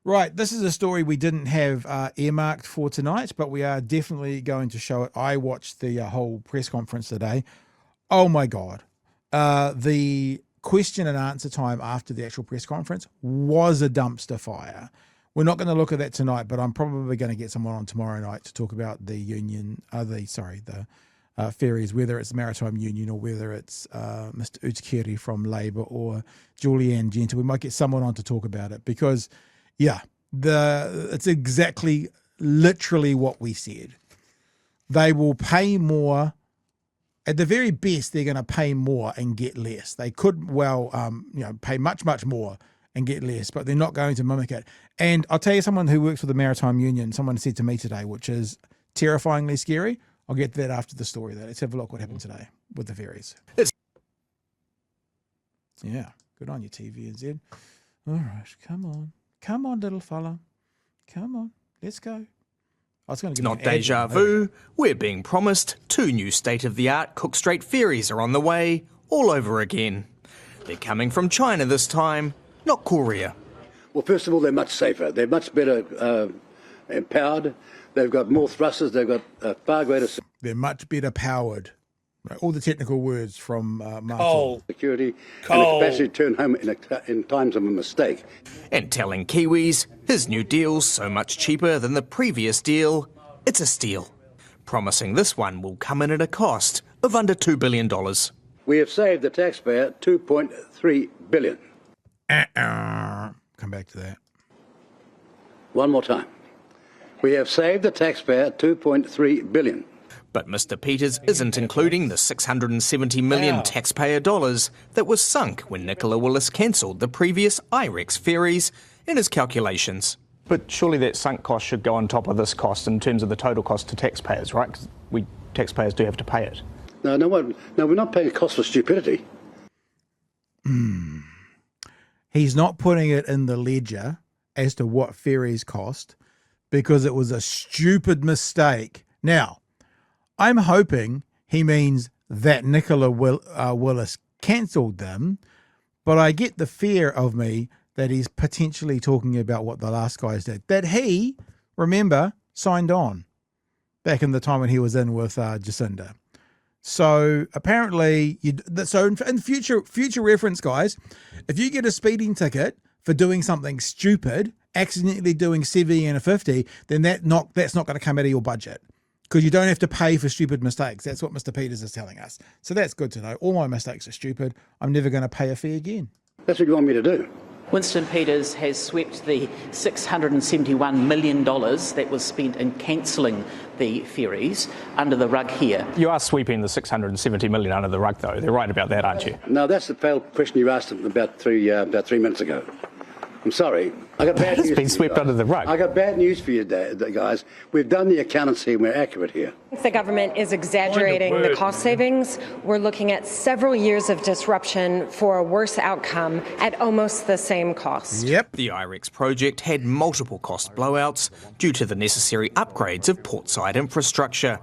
Right, this is a story we didn't have earmarked for tonight, but we are definitely going to show it. I watched the whole press conference today. Oh my God. The question and answer time after the actual press conference was a dumpster fire. We're not going to look at that tonight, but I'm probably going to get someone on tomorrow night to talk about the ferries, whether it's the Maritime Union or whether it's Mr. Utkiri from Labour or Julianne Genter. We might get someone on to talk about it because, yeah, it's exactly, literally what we said. They will pay more. At the very best, they're going to pay more and get less. They could pay much, much more and get less, but they're not going to mimic it. And I'll tell you, someone who works for the Maritime Union, someone said to me today, which is terrifyingly scary. I'll get to that after the story, though. Let's have a look what happened today with the ferries. Yeah, good on you, TVNZ. All right, come on. Come on, little fella. Come on, let's go. It's not deja vu. We're being promised 2 new state-of-the-art Cook-Strait ferries are on the way all over again. They're coming from China this time, not Korea. Well, first of all, they're much safer. They're much better empowered. They've got more thrusters. They've got far greater... They're much better powered. Right, all the technical words from Martin. Security and the capacity to turn home in times of a mistake. And telling Kiwis his new deal's so much cheaper than the previous deal, it's a steal. Promising this one will come in at a cost of under $2 billion. We have saved the taxpayer $2.3 billion. Come back to that. One more time. We have saved the taxpayer $2.3 billion. But Mr. Peters isn't including the $670 million taxpayer dollars that was sunk when Nicola Willis cancelled the previous iRex ferries in his calculations. But surely that sunk cost should go on top of this cost in terms of the total cost to taxpayers, right? Because we taxpayers do have to pay it. No, we're not paying a cost for stupidity. He's not putting it in the ledger as to what ferries cost because it was a stupid mistake. Now, I'm hoping he means that Nicola Willis cancelled them, but I get the fear of me that he's potentially talking about what the last guys did. That he, remember, signed on back in the time when he was in with Jacinda. So apparently, in future reference, guys, if you get a speeding ticket for doing something stupid, accidentally doing 70 and a 50, then that's not going to come out of your budget. Because you don't have to pay for stupid mistakes. That's what Mr. Peters is telling us. So that's good to know. All my mistakes are stupid. I'm never going to pay a fee again. That's what you want me to do. Winston Peters has swept the $671 million that was spent in cancelling the ferries under the rug here. You are sweeping the $670 million under the rug, though. They're right about that, aren't you? No, that's the failed question you asked him about 3 minutes ago. I'm sorry. I got bad news. It's been swept under the rug. I got bad news for you, guys. We've done the accountancy and we're accurate here. The government is exaggerating the cost savings. We're looking at several years of disruption for a worse outcome at almost the same cost. Yep. The iRex project had multiple cost blowouts due to the necessary upgrades of portside infrastructure.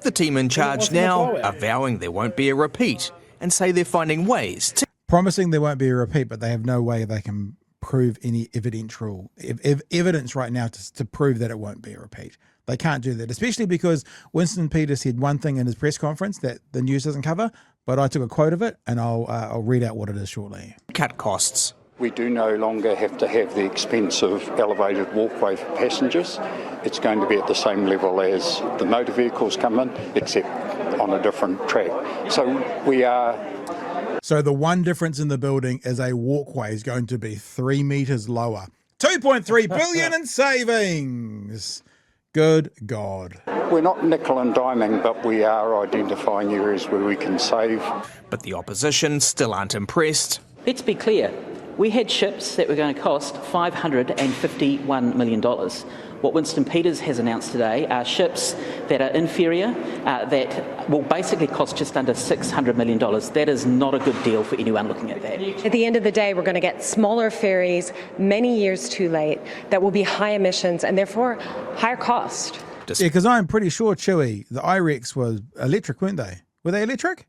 The team in charge now are vowing there won't be a repeat and say they're finding ways to... Promising there won't be a repeat, but they have no way they can prove any evidence right now to prove that it won't be a repeat. They can't do that, especially because Winston Peters said one thing in his press conference that the news doesn't cover, but I took a quote of it and I'll read out what it is shortly. Cut costs. We do no longer have to have the expense of elevated walkway for passengers. It's going to be at the same level as the motor vehicles come in, except on a different track. So the one difference in the building is a walkway is going to be 3 meters lower. 2.3 billion in savings. Good God. We're not nickel and diming, but we are identifying areas where we can save. But the opposition still aren't impressed. Let's be clear. We had ships that were going to cost $551 million. What Winston Peters has announced today are ships that are inferior, that will basically cost just under $600 million. That is not a good deal for anyone looking at that. At the end of the day, we're going to get smaller ferries many years too late that will be high emissions and therefore higher cost. Yeah, because I'm pretty sure, Chewie, the iRex was electric, weren't they? Were they electric?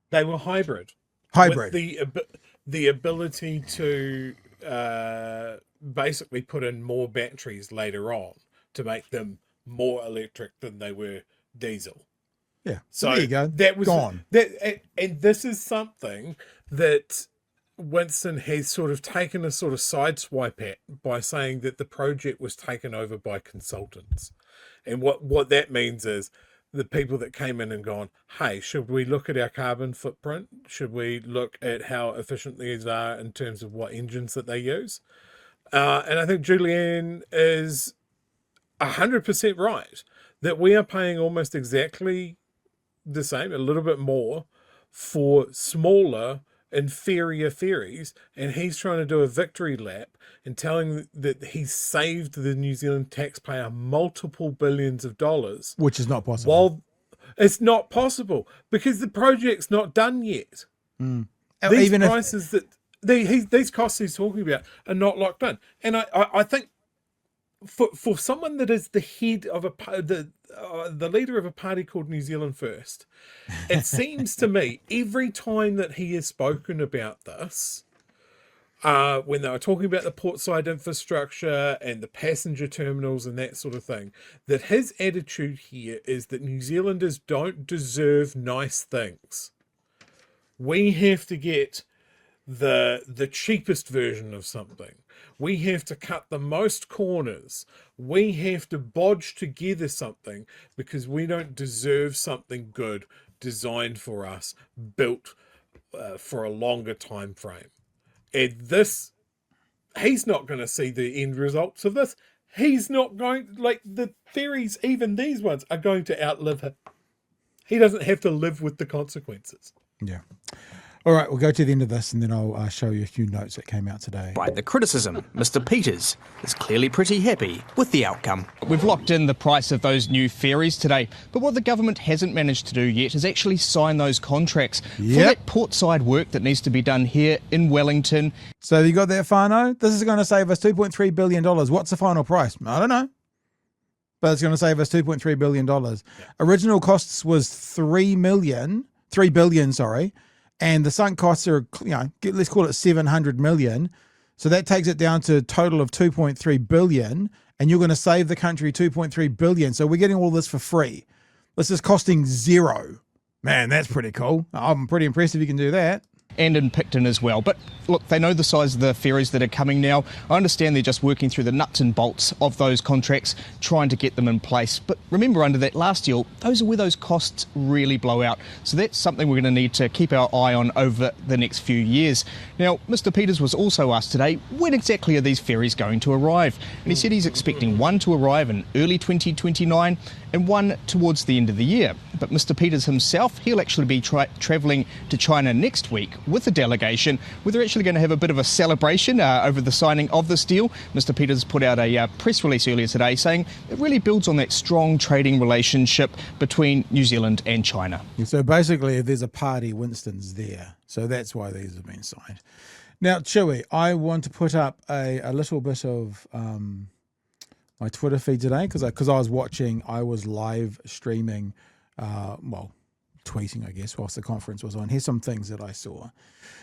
They were hybrid. Hybrid. With the ability to basically put in more batteries later on to make them more electric than they were diesel. Yeah. So there you go. That was gone. And this is something that Winston has sort of taken a sort of sideswipe at by saying that the project was taken over by consultants. And what that means is the people that came in and gone, hey, should we look at our carbon footprint? Should we look at how efficient these are in terms of what engines that they use? And I think Julianne is 100% right that we are paying almost exactly the same, a little bit more, for smaller, inferior ferries, and he's trying to do a victory lap and telling that he's saved the New Zealand taxpayer multiple billions of dollars. Which is not possible. While it's not possible because the project's not done yet. These Even prices these costs he's talking about are not locked in. And I think for someone that is the head of the leader of a party called New Zealand First, it seems to me every time that he has spoken about this, when they were talking about the portside infrastructure and the passenger terminals and that sort of thing, that his attitude here is that New Zealanders don't deserve nice things. We have to get the cheapest version of something. We have to cut the most corners. We have to bodge together something because we don't deserve something good, designed for us, built for a longer time frame. And this, he's not going to see the end results of this. He's not going, like the ferries, even these ones, are going to outlive him. He doesn't have to live with the consequences. Yeah. All right, we'll go to the end of this and then I'll show you a few notes that came out today. By the criticism, Mr. Peters is clearly pretty happy with the outcome. We've locked in the price of those new ferries today, but what the government hasn't managed to do yet is actually sign those contracts for that portside work that needs to be done here in Wellington. So you got that, Whānau? This is going to save us $2.3 billion. What's the final price? I don't know. But it's going to save us $2.3 billion. Yeah. Original costs was $3 billion, sorry. And the sunk costs are, let's call it $700 million. So that takes it down to a total of $2.3 billion. And you're going to save the country $2.3 billion. So we're getting all this for free. This is costing zero. Man, that's pretty cool. I'm pretty impressed if you can do that. And in Picton as well. But look, they know the size of the ferries that are coming now. I understand they're just working through the nuts and bolts of those contracts, trying to get them in place. But remember, under that last deal, those are where those costs really blow out. So that's something we're going to need to keep our eye on over the next few years. Now, Mr. Peters was also asked today, when exactly are these ferries going to arrive? And he said he's expecting one to arrive in early 2029 and one towards the end of the year. But Mr. Peters himself, he'll actually be travelling to China next week with a delegation, where they're actually going to have a bit of a celebration over the signing of this deal. Mr. Peters put out a press release earlier today saying it really builds on that strong trading relationship between New Zealand and China. So basically, if there's a party, Winston's there. So that's why these have been signed. Now, Chewie, I want to put up a little bit of my Twitter feed today because I was live streaming, tweeting, I guess, whilst the conference was on. Here's some things that I saw.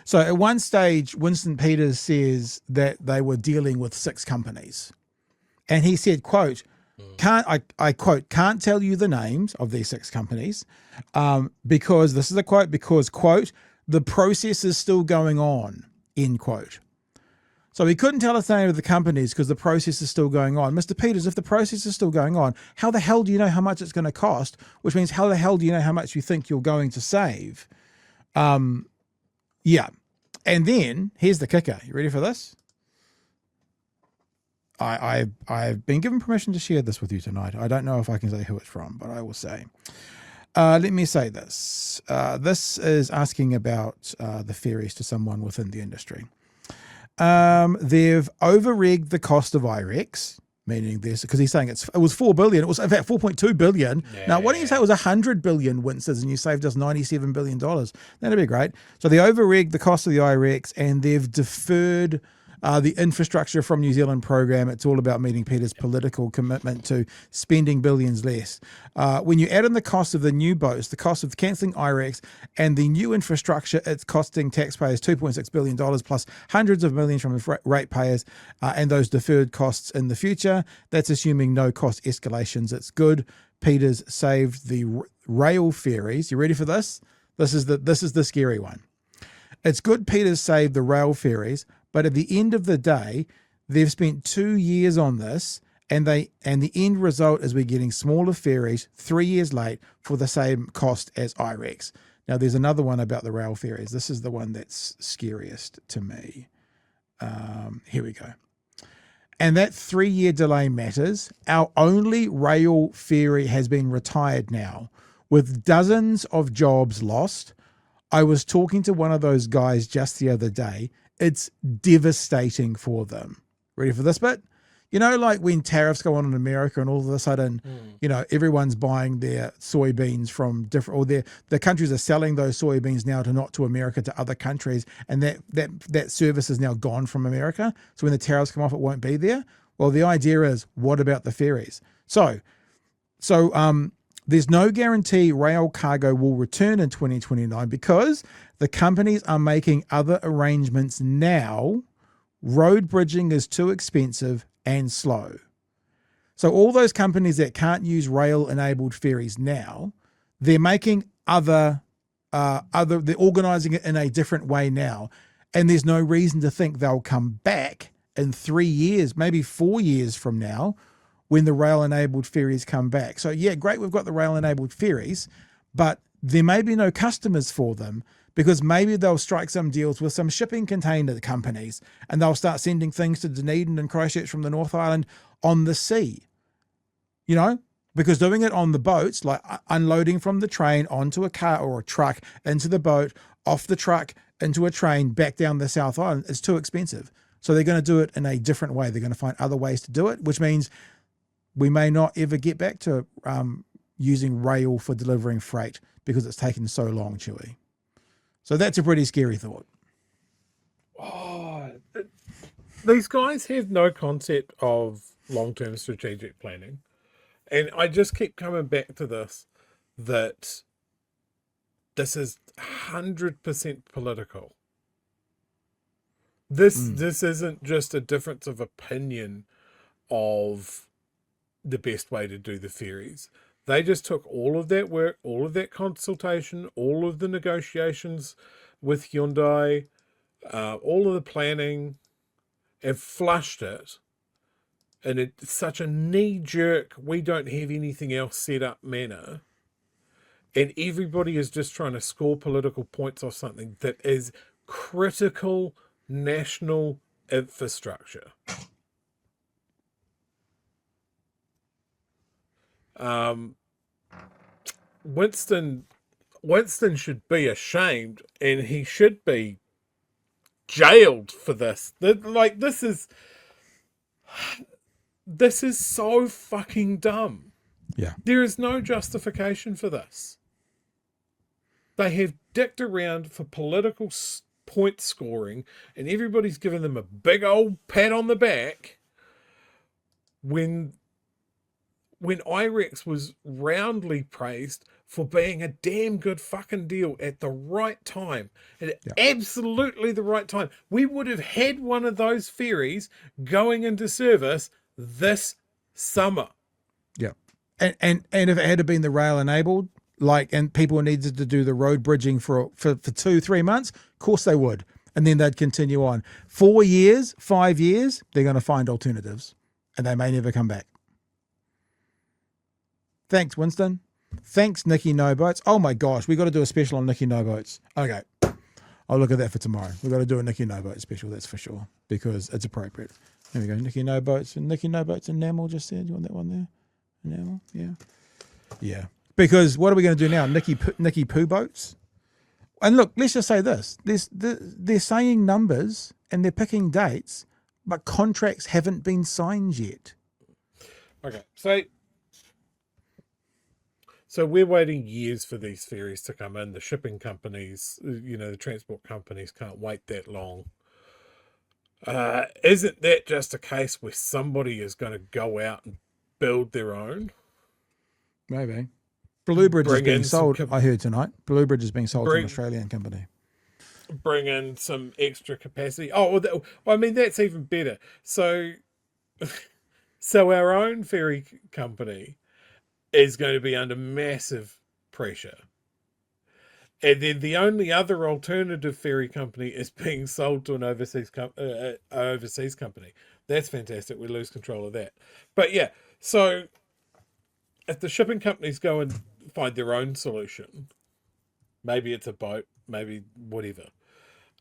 So at one stage, Winston Peters says that they were dealing with 6 companies. And he said, quote, can't tell you the names of these 6 companies because, this is a quote, because, quote, the process is still going on, end quote. So he couldn't tell us the name of the companies because the process is still going on. Mr. Peters, if the process is still going on, how the hell do you know how much it's going to cost? Which means how the hell do you know how much you think you're going to save? Yeah. And then here's the kicker. You ready for this? I've been given permission to share this with you tonight. I don't know if I can say who it's from, but I will say. Let me say this. This is asking about the ferries to someone within the industry. They've over-rigged the cost of iRex, meaning this, because he's saying it was $4 billion. It was, in fact, $4.2 billion. Yeah. Now, why don't you say it was $100 billion, Winston, and you saved us $97 billion? That'd be great. So they over-rigged the cost of the iRex, and they've deferred The infrastructure from New Zealand program, it's all about meeting Peter's political commitment to spending billions less. When you add in the cost of the new boats, the cost of cancelling iRex and the new infrastructure, it's costing taxpayers $2.6 billion plus hundreds of millions from ratepayers and those deferred costs in the future. That's assuming no cost escalations. It's good. Peters saved the rail ferries. You ready for this? This is the scary one. It's good Peters saved the rail ferries, but at the end of the day, they've spent 2 years on this, and the end result is we're getting smaller ferries 3 years late for the same cost as iRex. Now, there's another one about the rail ferries. This is the one that's scariest to me. Here we go. And that 3-year delay matters. Our only rail ferry has been retired now, with dozens of jobs lost. I was talking to one of those guys just the other day. It's devastating for them. Ready for this bit? You know, like when tariffs go on in America and all of a sudden, you know, everyone's buying their soybeans from different, or the countries are selling those soybeans now to America, to other countries, and that service is now gone from America. So when the tariffs come off, it won't be there. Well, the idea is, what about the ferries? So there's no guarantee rail cargo will return in 2029 because the companies are making other arrangements now. Road bridging is too expensive and slow. So all those companies that can't use rail-enabled ferries now, they're making they're organising it in a different way now. And there's no reason to think they'll come back in 3 years, maybe 4 years from now, when the rail-enabled ferries come back. So yeah, great, we've got the rail-enabled ferries, but there may be no customers for them because maybe they'll strike some deals with some shipping container companies and they'll start sending things to Dunedin and Christchurch from the North Island on the sea. You know, because doing it on the boats, like unloading from the train onto a car or a truck, into the boat, off the truck, into a train, back down the South Island, is too expensive. So they're going to do it in a different way. They're going to find other ways to do it, which means we may not ever get back to using rail for delivering freight because it's taken so long, Chewie. So that's a pretty scary thought. Oh, these guys have no concept of long-term strategic planning. And I just keep coming back to this, that this is 100% political. This isn't just a difference of opinion of the best way to do the ferries. They just took all of that work, all of that consultation, all of the negotiations with Hyundai, all of the planning, and flushed it in such a knee-jerk, we don't have anything else set up manner. And everybody is just trying to score political points off something that is critical national infrastructure. Winston should be ashamed, and he should be jailed for this. This is so fucking dumb. Yeah. There is no justification for this. They have dicked around for political point scoring, and everybody's given them a big old pat on the back when iRex was roundly praised for being a damn good fucking deal at the right time. At absolutely the right time. We would have had one of those ferries going into service this summer. Yeah. And if it had been the rail enabled, and people needed to do the road bridging for 2-3 months, of course they would. And then they'd continue on. 4 years, 5 years, they're going to find alternatives. And they may never come back. Thanks, Winston. Thanks, Nikki No Boats. Oh my gosh, we got to do a special on Nikki No Boats. Okay, I'll look at that for tomorrow. We got to do a Nikki No Boats special, that's for sure, because it's appropriate. There we go, Nikki No Boats and Enamel just said. You want that one there? Enamel, yeah. Because what are we going to do now? Nikki Poo Boats. And look, let's just say this: they're saying numbers and they're picking dates, but contracts haven't been signed yet. Okay, So we're waiting years for these ferries to come in. The shipping companies, the transport companies can't wait that long. Isn't that just a case where somebody is going to go out and build their own? Maybe. Bluebridge is Bring being in some sold, I heard tonight. Bluebridge is being sold to an Bring- Australian company. Bring in some extra capacity. Oh, well, I mean, that's even better. So our own ferry company is going to be under massive pressure. And then the only other alternative ferry company is being sold to an overseas company. That's fantastic. We lose control of that. But yeah, so if the shipping companies go and find their own solution, maybe it's a boat, maybe whatever,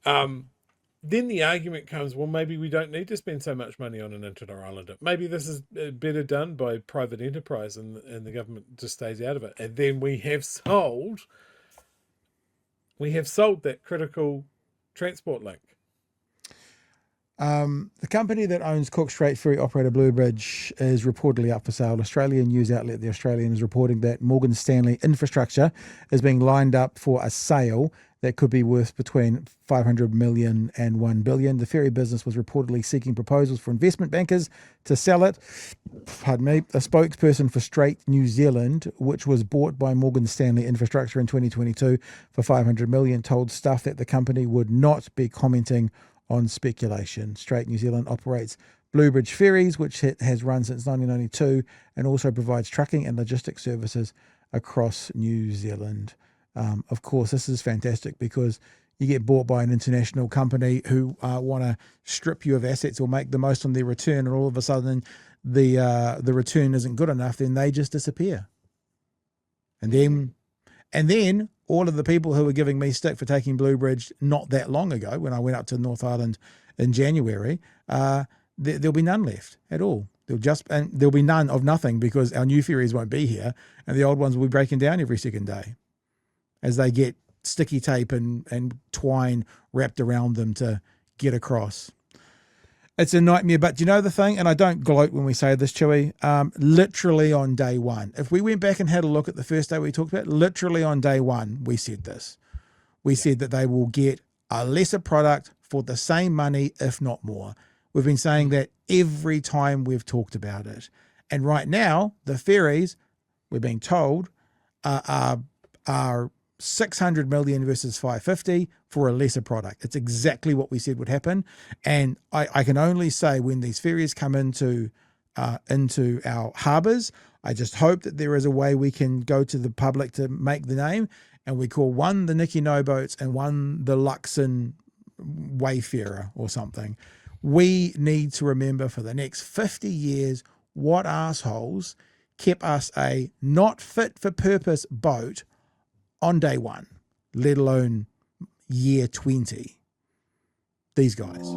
then the argument comes, well, maybe we don't need to spend so much money on an Interislander. Maybe this is better done by private enterprise and the government just stays out of it. And then we have sold that critical transport link. The company that owns Cook Strait ferry operator Bluebridge is reportedly up for sale. Australian news outlet The Australian is reporting that Morgan Stanley Infrastructure is being lined up for a sale that could be worth between 500 million and 1 billion. The ferry business was reportedly seeking proposals for investment bankers to sell it. Pardon me. A spokesperson for Strait New Zealand, which was bought by Morgan Stanley Infrastructure in 2022 for 500 million, told Stuff that the company would not be commenting on speculation. Strait New Zealand operates Bluebridge Ferries, which it has run since 1992, and also provides trucking and logistics services across New Zealand. Of course, this is fantastic because you get bought by an international company who want to strip you of assets or make the most on their return, and all of a sudden the return isn't good enough, then they just disappear. And then all of the people who were giving me stick for taking Bluebridge not that long ago, when I went up to North Island in January, there'll be none left at all. There'll be none of nothing because our new ferries won't be here, and the old ones will be breaking down every second day as they get sticky tape and twine wrapped around them to get across. It's a nightmare, but do you know the thing? And I don't gloat when we say this, Chewie. Literally on day one, if we went back and had a look at the first day we talked about, literally on day one, we said this. We said that they will get a lesser product for the same money, if not more. We've been saying that every time we've talked about it. And right now, the ferries, we're being told, are 600 million versus 550 for a lesser product. It's exactly what we said would happen. And I can only say when these ferries come into our harbours, I just hope that there is a way we can go to the public to make the name, and we call one the Nicky No Boats and one the Luxon Wayfarer or something. We need to remember for the next 50 years what assholes kept us a not fit for purpose boat on day one, let alone year 20. These guys.